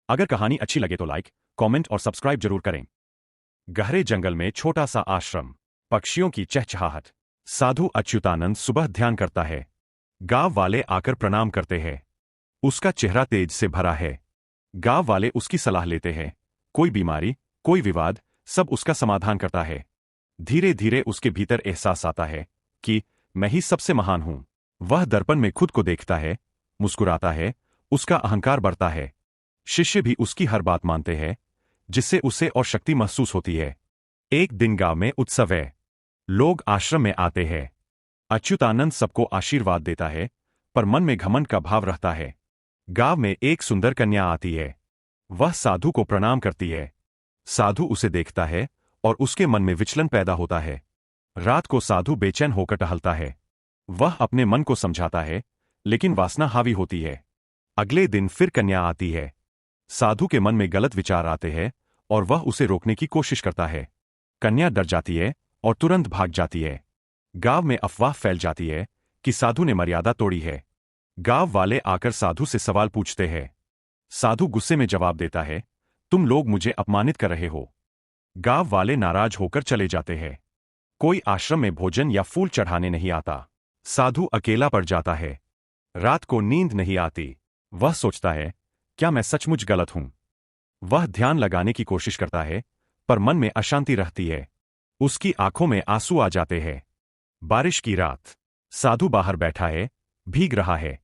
अगर कहानी अच्छी लगे तो लाइक, कमेंट और सब्सक्राइब जरूर करें। गहरे जंगल में छोटा सा आश्रम, पक्षियों की चहचहाहट। साधु अच्युतानंद सुबह ध्यान करता है। गांव वाले आकर प्रणाम करते हैं। उसका चेहरा तेज से भरा है। गांव वाले उसकी सलाह लेते हैं। कोई बीमारी, कोई विवाद, सब उसका समाधान करता है। धीरे धीरे उसके भीतर एहसास आता है कि मैं ही सबसे महान हूं। वह दर्पण में खुद को देखता है, मुस्कुराता है, उसका अहंकार बढ़ता है। शिष्य भी उसकी हर बात मानते हैं, जिससे उसे और शक्ति महसूस होती है। एक दिन गांव में उत्सव है। लोग आश्रम में आते हैं। अच्युतानंद सबको आशीर्वाद देता है, पर मन में घमंड का भाव रहता है। गांव में एक सुंदर कन्या आती है। वह साधु को प्रणाम करती है। साधु उसे देखता है और उसके मन में विचलन पैदा होता है। रात को साधु बेचैन होकर टहलता है। वह अपने मन को समझाता है, लेकिन वासना हावी होती है। अगले दिन फिर कन्या आती है। साधु के मन में गलत विचार आते हैं और वह उसे रोकने की कोशिश करता है। कन्या डर जाती है और तुरंत भाग जाती है। गांव में अफवाह फैल जाती है कि साधु ने मर्यादा तोड़ी है। गांव वाले आकर साधु से सवाल पूछते हैं। साधु गुस्से में जवाब देता है, तुम लोग मुझे अपमानित कर रहे हो। गांव वाले नाराज होकर चले जाते हैं। कोई आश्रम में भोजन या फूल चढ़ाने नहीं आता। साधु अकेला पड़ जाता है। रात को नींद नहीं आती। वह सोचता है, क्या मैं सचमुच गलत हूं? वह ध्यान लगाने की कोशिश करता है, पर मन में अशांति रहती है। उसकी आंखों में आंसू आ जाते हैं। बारिश की रात। साधु बाहर बैठा है, भीग रहा है।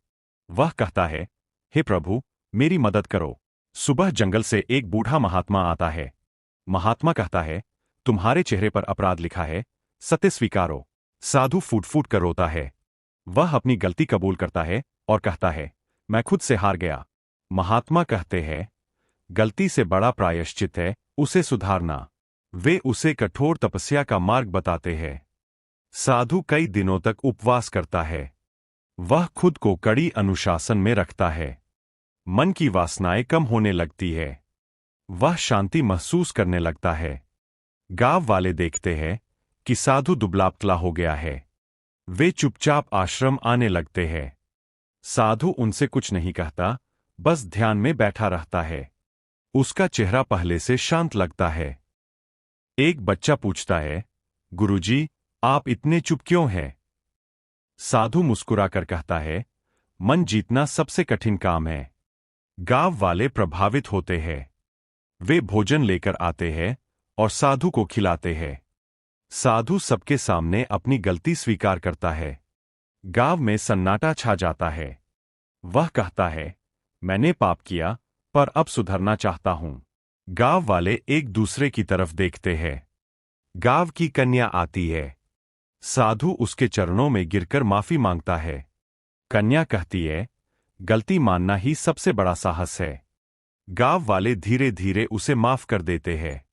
वह कहता है, हे प्रभु, मेरी मदद करो। सुबह जंगल से एक बूढ़ा महात्मा आता है। महात्मा कहता है, तुम्हारे चेहरे पर अपराध लिखा है, सत्य स्वीकारो। साधु फूट फूट कर रोता है। वह अपनी गलती कबूल करता है और कहता है, मैं खुद से हार गया। महात्मा कहते हैं, गलती से बड़ा प्रायश्चित है उसे सुधारना। वे उसे कठोर तपस्या का मार्ग बताते हैं। साधु कई दिनों तक उपवास करता है। वह खुद को कड़ी अनुशासन में रखता है। मन की वासनाएं कम होने लगती है। वह शांति महसूस करने लगता है। गांव वाले देखते हैं कि साधु दुबला-पतला हो गया है। वे चुपचाप आश्रम आने लगते हैं। साधु उनसे कुछ नहीं कहता, बस ध्यान में बैठा रहता है। उसका चेहरा पहले से शांत लगता है। एक बच्चा पूछता है, गुरुजी, आप इतने चुप क्यों हैं? साधु मुस्कुराकर कहता है, मन जीतना सबसे कठिन काम है। गांव वाले प्रभावित होते हैं। वे भोजन लेकर आते हैं और साधु को खिलाते हैं। साधु सबके सामने अपनी गलती स्वीकार करता है। गांव में सन्नाटा छा जाता है। वह कहता है, मैंने पाप किया, पर अब सुधरना चाहता हूं। गांव वाले एक दूसरे की तरफ देखते हैं। गांव की कन्या आती है। साधु उसके चरणों में गिरकर माफी मांगता है। कन्या कहती है, गलती मानना ही सबसे बड़ा साहस है। गांव वाले धीरे धीरे उसे माफ कर देते हैं।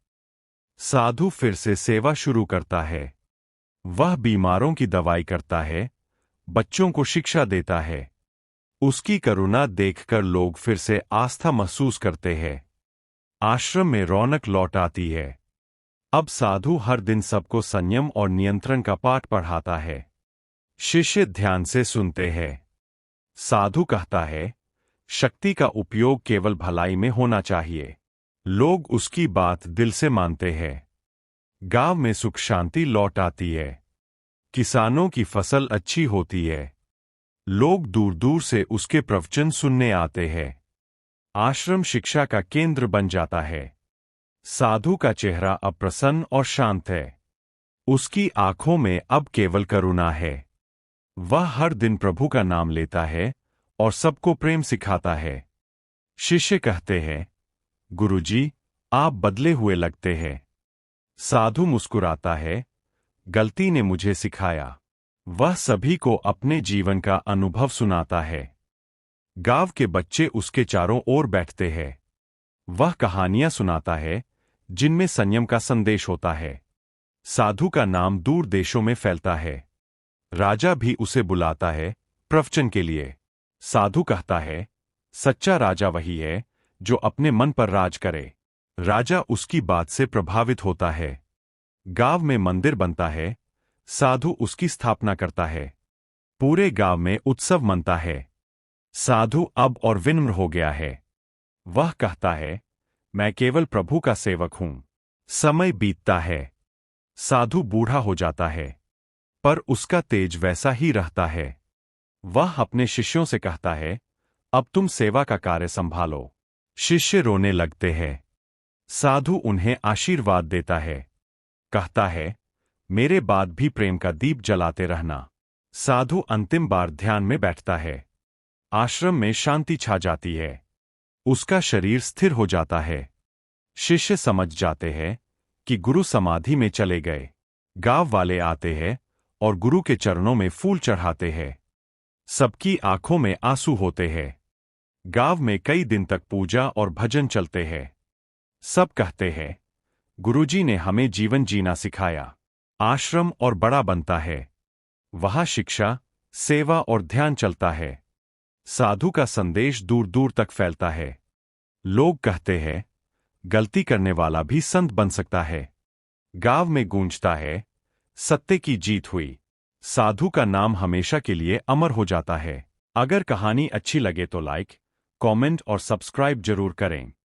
साधु फिर से सेवा शुरू करता है। वह बीमारों की दवाई करता है, बच्चों को शिक्षा देता है। उसकी करुणा देखकर लोग फिर से आस्था महसूस करते हैं। आश्रम में रौनक लौट आती है। अब साधु हर दिन सबको संयम और नियंत्रण का पाठ पढ़ाता है। शिष्य ध्यान से सुनते हैं। साधु कहता है, शक्ति का उपयोग केवल भलाई में होना चाहिए। लोग उसकी बात दिल से मानते हैं। गांव में सुख शांति लौट आती है। किसानों की फसल अच्छी होती है। लोग दूर दूर से उसके प्रवचन सुनने आते हैं। आश्रम शिक्षा का केंद्र बन जाता है। साधु का चेहरा अब प्रसन्न और शांत है। उसकी आंखों में अब केवल करुणा है। वह हर दिन प्रभु का नाम लेता है और सबको प्रेम सिखाता है। शिष्य कहते हैं, गुरुजी, आप बदले हुए लगते हैं। साधु मुस्कुराता है, गलती ने मुझे सिखाया। वह सभी को अपने जीवन का अनुभव सुनाता है। गांव के बच्चे उसके चारों ओर बैठते हैं। वह कहानियां सुनाता है, जिनमें संयम का संदेश होता है। साधु का नाम दूर देशों में फैलता है। राजा भी उसे बुलाता है प्रवचन के लिए। साधु कहता है, सच्चा राजा वही है जो अपने मन पर राज करे। राजा उसकी बात से प्रभावित होता है। गांव में मंदिर बनता है। साधु उसकी स्थापना करता है। पूरे गांव में उत्सव मनता है। साधु अब और विनम्र हो गया है। वह कहता है, मैं केवल प्रभु का सेवक हूं। समय बीतता है। साधु बूढ़ा हो जाता है, पर उसका तेज वैसा ही रहता है। वह अपने शिष्यों से कहता है, अब तुम सेवा का कार्य संभालो। शिष्य रोने लगते हैं। साधु उन्हें आशीर्वाद देता है। कहता है, मेरे बाद भी प्रेम का दीप जलाते रहना। साधु अंतिम बार ध्यान में बैठता है। आश्रम में शांति छा जाती है। उसका शरीर स्थिर हो जाता है। शिष्य समझ जाते हैं कि गुरु समाधि में चले गए। गांव वाले आते हैं और गुरु के चरणों में फूल चढ़ाते हैं। सबकी आंखों में आंसू होते हैं। गांव में कई दिन तक पूजा और भजन चलते हैं। सब कहते हैं, गुरुजी ने हमें जीवन जीना सिखाया। आश्रम और बड़ा बनता है। वहां शिक्षा, सेवा और ध्यान चलता है। साधु का संदेश दूर दूर तक फैलता है। लोग कहते हैं, गलती करने वाला भी संत बन सकता है। गांव में गूंजता है, सत्य की जीत हुई। साधु का नाम हमेशा के लिए अमर हो जाता है। अगर कहानी अच्छी लगे तो लाइक, कमेंट और सब्सक्राइब जरूर करें।